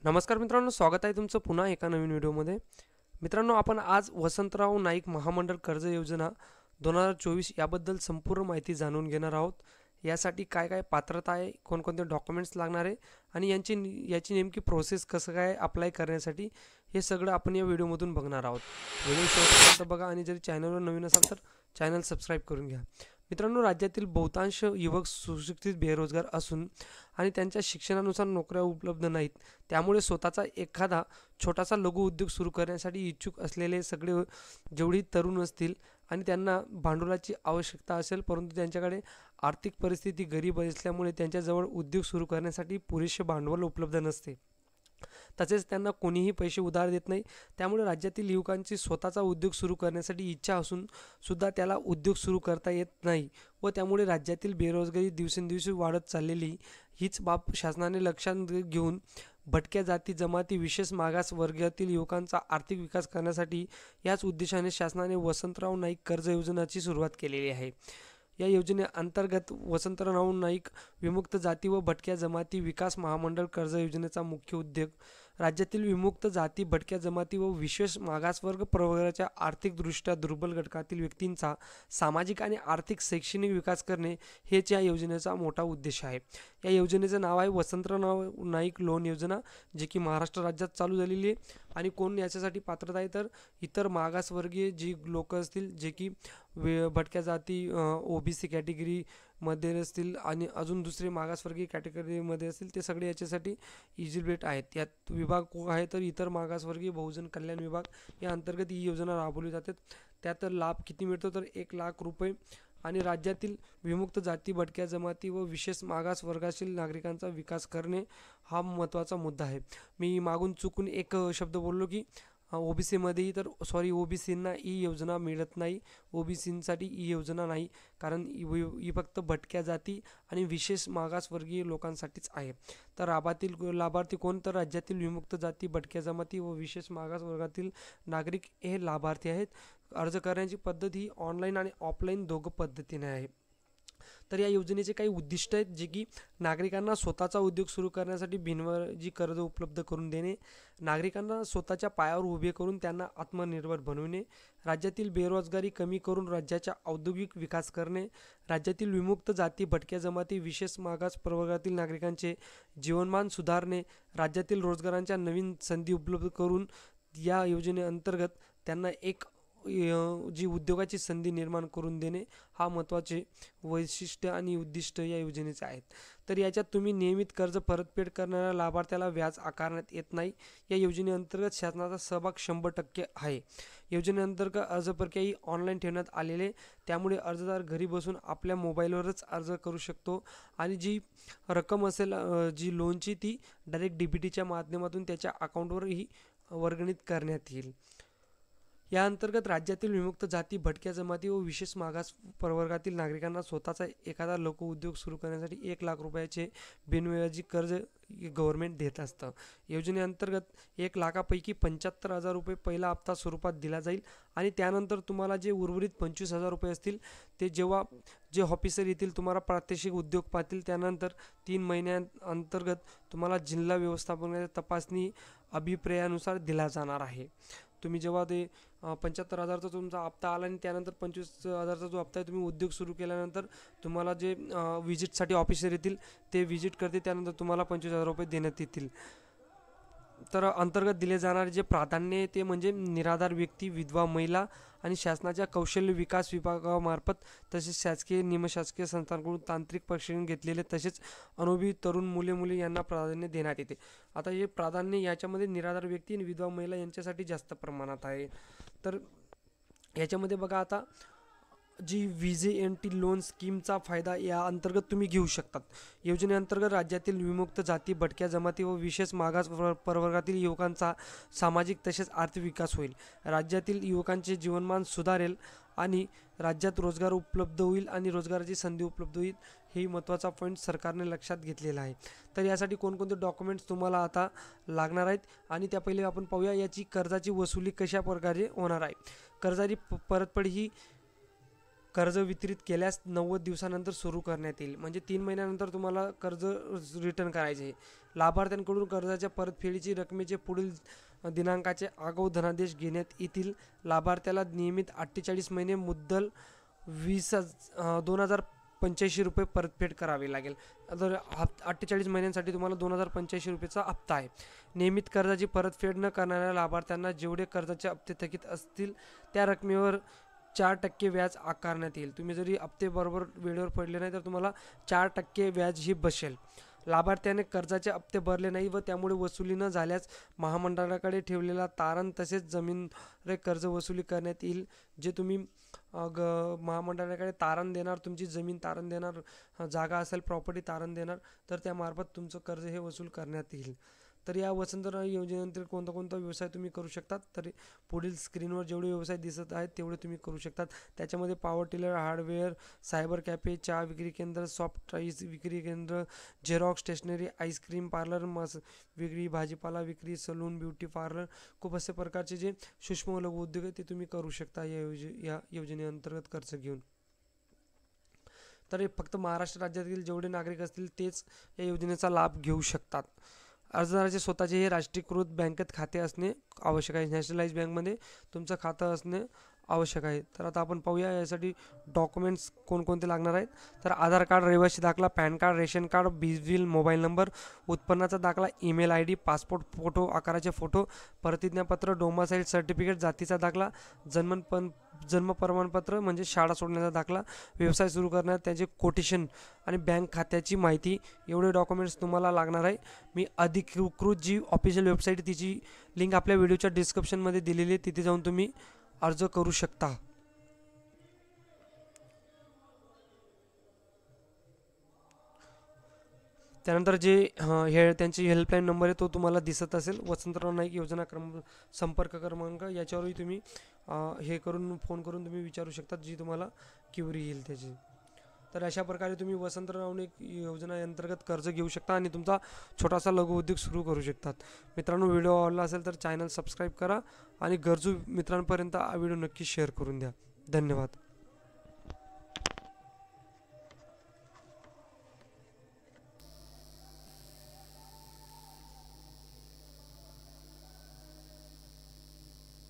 नमस्कार मित्रांनो, स्वागत आहे तुमचं पुन्हा एका नवीन व्हिडिओमध्ये. मित्रांनो, आपण आज वसंतराव नाईक महामंडळ कर्ज योजना 2024 याबद्दल संपूर्ण माहिती जाणून घेणार आहोत. यासाठी काय काय पात्रता आहे, कोणकोणते डॉक्युमेंट्स लागणार आहे आणि याची नेमकी प्रोसेस कसं काय अप्लाय करण्यासाठी, हे सगळं आपण या व्हिडिओमधून बघणार आहोत. व्हिडिओ शेवटपर्यंत बघा आणि जरी चॅनलवर नवीन असाल तर चॅनल सबस्क्राईब करून घ्या. मित्रांनो, राज्यातील बहुतांश युवक सुशिक्षित बेरोजगार असून आणि त्यांच्या शिक्षणानुसार नोकऱ्या उपलब्ध नाहीत. त्यामुळे स्वतःचा एखादा छोटासा लघु उद्योग सुरू करण्यासाठी इच्छुक असलेले सगळे जेवढी तरुण असतील आणि त्यांना भांडवलाची आवश्यकता असेल, परंतु त्यांच्याकडे आर्थिक परिस्थिती गरीब असल्यामुळे त्यांच्याजवळ उद्योग सुरू करण्यासाठी पुरेसे भांडवल उपलब्ध नसते. तसेच त्यांना कोणीही पैसे उधार देत नाही. त्यामुळे राज्यातील युवकांची स्वतःचा उद्योग सुरू करण्यासाठी इच्छा असून सुद्धा त्याला उद्योग सुरू करता येत नाही व त्यामुळे राज्यातील बेरोजगारी दिवसेंदिवस वाढत चाललेली हीच बाब शासनाने लक्षात घेऊन भटक्या जाती जमाती विशेष मागास वर्गातील युवकांचा आर्थिक विकास करण्यासाठी याच उद्देशाने शासनाने वसंतराव नाईक कर्ज योजनेची सुरुवात केलेली आहे. या योजनेअंतर्गत वसंतराव नाईक विमुक्त जाती व भटक्या जमाती विकास महामंडळ कर्ज योजनेचा मुख्य उद्योग राज्यातील विमुक्त जाती, भटक्या जमाती व विशेष मागासवर्ग प्रवर्गाच्या आर्थिकदृष्ट्या दुर्बल घटकातील व्यक्तींचा सामाजिक आणि आर्थिक शैक्षणिक विकास करणे हेच या योजनेचा मोठा उद्देश आहे. या योजनेचं नाव आहे वसंतराव नाईक लोन योजना, जी की महाराष्ट्र राज्यात चालू झालेली आहे. आणि कोण याच्यासाठी पात्रता आहे तर इतर मागासवर्गीय जी लोक असतील, जे की भटक्या जाती OBC कॅटेगरीमध्ये असतील आणि अजून दुसरे मागासवर्गीय कॅटेगरीमध्ये असतील, ते सगळे याच्यासाठी इलिजिबल आहेत. यात विभाग आहे तर इतर मागासवर्गीय बहुजन कल्याण विभाग या अंतर्गत ही योजना राबवली जाते. त्यात लाभ किती मिळतो तर 1,00,000 रुपये. आणि राज्यातील विमुक्त जाती, भटक्या जमाती व विशेष मागास वर्गातील नागरिकांचा विकास करणे हा महत्त्वाचा मुद्दा आहे. मी मागून चुकून एक शब्द बोललो की OBCमध्येही, तर सॉरी, OBCंना ही योजना मिळत नाही. OBCसाठी ही योजना नाही, कारण ही फक्त भटक्या जाती आणि विशेष मागासवर्गीय लोकांसाठीच आहे. तर लाभार्थी कोण तर राज्यातील विमुक्त जाती, भटक्या जमाती व विशेष मागास वर्गातील नागरिक हे लाभार्थी आहेत. अर्ज करण्याची पद्धत ही ऑनलाईन आणि ऑफलाईन दोघं पद्धतीने आहे. तर या योजनेचे काही उद्दिष्ट आहेत, जे की नागरिकांना स्वतःचा उद्योग सुरू करण्यासाठी बिनव्याजी कर्ज उपलब्ध करून देणे, नागरिकांना स्वतःच्या पायावर उभे करून त्यांना आत्मनिर्भर बनवणे, राज्यातील बेरोजगारी कमी करून राज्याचा औद्योगिक विकास करणे, राज्यातील विमुक्त जाती, भटक्या जमाती, विशेष मागास प्रवर्गातील नागरिकांचे जीवनमान सुधारणे, राज्यातील रोजगारांच्या नवीन संधी उपलब्ध करून या योजनेअंतर्गत त्यांना एक जी उद्योगाची संधी निर्माण करून देणे हा महत्त्वाचे वैशिष्ट्य आणि उद्दिष्ट या योजनेचे आहेत. तर याच्यात तुम्ही नियमित कर्ज परतफेड करणाऱ्या लाभार्थ्याला व्याज आकारण्यात येत नाही. या योजनेअंतर्गत शासनाचा सहभाग 100% आहे. योजनेअंतर्गत अर्ज प्रक्रिया ही ऑनलाईन ठेवण्यात आलेले, त्यामुळे अर्जदार घरी बसून आपल्या मोबाईलवरच अर्ज करू शकतो आणि जी रक्कम असेल जी लोनची, ती डायरेक्ट DBTच्या माध्यमातून त्याच्या अकाउंटवर ही वर्गणीत करण्यात येईल. या अंतर्गत राज्यातील विमुक्त जाती, भटक्या जमाती व विशेष मागास प्रवर्गातील नागरिकांना स्वतःचा एखादा लघु उद्योग सुरू करण्यासाठी 1,00,000 रुपयाचे बिनव्याजी कर्ज गव्हर्नमेंट देत असतं. योजनेअंतर्गत 1,00,000पैकी 75,000 रुपये पहिला हप्ता स्वरूपात दिला जाईल आणि त्यानंतर तुम्हाला जे उर्वरित 25,000 रुपये असतील ते जेव्हा जे ऑफिसर येतील, तुम्हाला प्रात्यक्षिक उद्योग पाहतील, त्यानंतर 3 महिन्यांअंतर्गत तुम्हाला जिल्हा व्यवस्थापनाच्या तपासणी अभिप्रायानुसार दिला जाणार आहे. तुम्ही जेव्हा ते 75,000चा तुमचा हप्ता आला आणि त्यानंतर 25,000चा जो हप्ता आहे, तुम्ही उद्योग सुरू केल्यानंतर तुम्हाला जे व्हिजिटसाठी ऑफिसर येतील ते व्हिजिट करते, त्यानंतर तुम्हाला 25,000 रुपये देण्यात येतील. तर अंतर्गत दिले जाणारे जे प्राधान्य ते म्हणजे निराधार व्यक्ती, विधवा महिला आणि शासनाच्या कौशल्य विकास विभागामार्फत तसेच शासकीय निमशासकीय संस्थांकडून तांत्रिक प्रशिक्षण घेतलेले तसेच अनुभवी तरुण मुले यांना प्राधान्य देण्यात येते. आता हे प्राधान्य याच्यामध्ये निराधार व्यक्ती आणि विधवा महिला यांच्यासाठी जास्त प्रमाणात आहे. तर याच्यामध्ये बघा, आता जी VJNT लोन स्कीमचा फायदा या अंतर्गत तुम्ही घेऊ शकतात. योजनेअंतर्गत राज्यातील विमुक्त जाती, भटक्या जमाती व विशेष मागास प्रवर्गातील युवकांचा सामाजिक तसेच आर्थिक विकास होईल. राज्यातील युवकांचे जीवनमान सुधारेल आणि राज्यात रोजगार उपलब्ध होईल आणि रोजगाराची संधी उपलब्ध होईल. हे महत्त्वाचा पॉईंट सरकारने लक्षात घेतलेला आहे. तर यासाठी कोणकोणते डॉक्युमेंट्स तुम्हाला आता लागणार आहेत आणि त्या पहिले आपण पाहूया याची कर्जाची वसुली कशा प्रकारे होणार आहे. कर्जाची परतफेड ही कर्ज वितरित केल्यास 90 दिवसानंतर सुरू करण्यात येईल. म्हणजे 3 महिन्यानंतर तुम्हाला कर्ज रिटर्न करायचे आहे. लाभार्थ्यांकडून कर्जाच्या परतफेडीची रकमेचे पुढील दिनांकाचे आगाऊ धनादेश घेण्यात येतील. लाभार्थ्याला नियमित 48 महिने मुद्दल 2085 रुपये परतफेड करावी लागेल. तर 48 महिन्यांसाठी तुम्हाला 2085 रुपयेचा हप्ता आहे. नियमित कर्जाची परतफेड न करणाऱ्या लाभार्थ्यांना जेवढे कर्जाचे हप्ते थकीत असतील त्या रकमेवर 4% व्याज आकारण्यात येईल. तुम्ही जरी हप्ते बरोबर वेळेवर फेडले नाही तर तुम्हाला 4% व्याज ही बसेल. लाभार्थ्याने कर्जाचे हप्ते भरले नाही व त्यामुळे वसुली न झाल्यास महामंडळाकडे ठेवलेला तारण तसेच जमीन कर्ज वसुली करण्यात येईल. जे तुम्ही महामंडळाकडे तारण देणार, तुमची जमीन तारण देणार, जागा असेल प्रॉपर्टी तारण देणार, तर त्यामार्फत तुमचं कर्ज हे वसूल करण्यात येईल. तर या वसंतराव योजनेनंतर कोणता कोणता व्यवसाय तुम्ही करू शकतात, तर पुढील स्क्रीनवर जेवढे व्यवसाय दिसत आहेत तेवढे तुम्ही करू शकतात. त्याच्यामध्ये power tiller, hardware, cyber cafe, चहा विक्री केंद्र, सॉफ्ट आईस विक्री केंद्र, झेरॉक्स, स्टेशनरी, आईस्क्रीम पार्लर, विक्री, भाजीपाला विक्री, सलून, ब्युटी पार्लर, खूप असे प्रकारचे जे सूक्ष्म व लघु उद्योग आहेत ते तुम्ही करू शकता या योजनेअंतर्गत कर्ज घेऊन. तर हे फक्त महाराष्ट्र राज्यातील जेवढे नागरिक असतील तेच या योजनेचा लाभ घेऊ शकतात. अर्जदाराचे स्वतःचे हे राष्ट्रीयकृत बँकेत खाते असणे आवश्यक आहे. नॅशनलाइज बँकमध्ये तुमचं खातं असणे आवश्यक आहे. तर आता आपण पाहूया यासाठी डॉक्युमेंट्स कोणकोणते लागणार आहेत. तर आधार कार्ड, रहिवासी दाखला, पॅन कार्ड, रेशन कार्ड, वीज बिल, मोबाईल नंबर, उत्पन्नाचा दाखला, ईमेल ID, पासपोर्ट फोटो, आकाराचे फोटो, प्रतिज्ञापत्र, डोमासाईल सर्टिफिकेट, जातीचा दाखला, जन्म प्रमाणपत्र म्हणजे शाळा सोडण्याचा दाखला, व्यवसाय सुरू करण्यात त्याचे कोटेशन आणि बँक खात्याची माहिती, एवढे डॉक्युमेंट्स तुम्हाला लागणार आहे. मी अधिकृत जी ऑफिशियल वेबसाईट तिची लिंक आपल्या व्हिडिओच्या डिस्क्रिप्शनमध्ये दिलेली आहे, तिथे जाऊन तुम्ही अर्ज करू शकता. त्यानंतर जे हे त्यांची हेल्पलाईन नंबर आहे तो तुम्हाला दिसत असेल. वसंतराव नाईक योजना संपर्क क्रमांक, याच्यावरही तुम्ही हे करून फोन करून तुम्ही विचारू शकता जी तुम्हाला क्युरी येईल त्याची. तर अशा प्रकारे तुम्ही वसंतराव नाईक योजनेअंतर्गत कर्ज घेऊ शकता आणि तुमचा छोटासा लघु उद्योग सुरू करू शकतात. मित्रांनो, व्हिडिओ आवडला असेल तर चॅनल सबस्क्राईब करा आणि गरजू मित्रांपर्यंत हा व्हिडिओ नक्की शेअर करून द्या. धन्यवाद.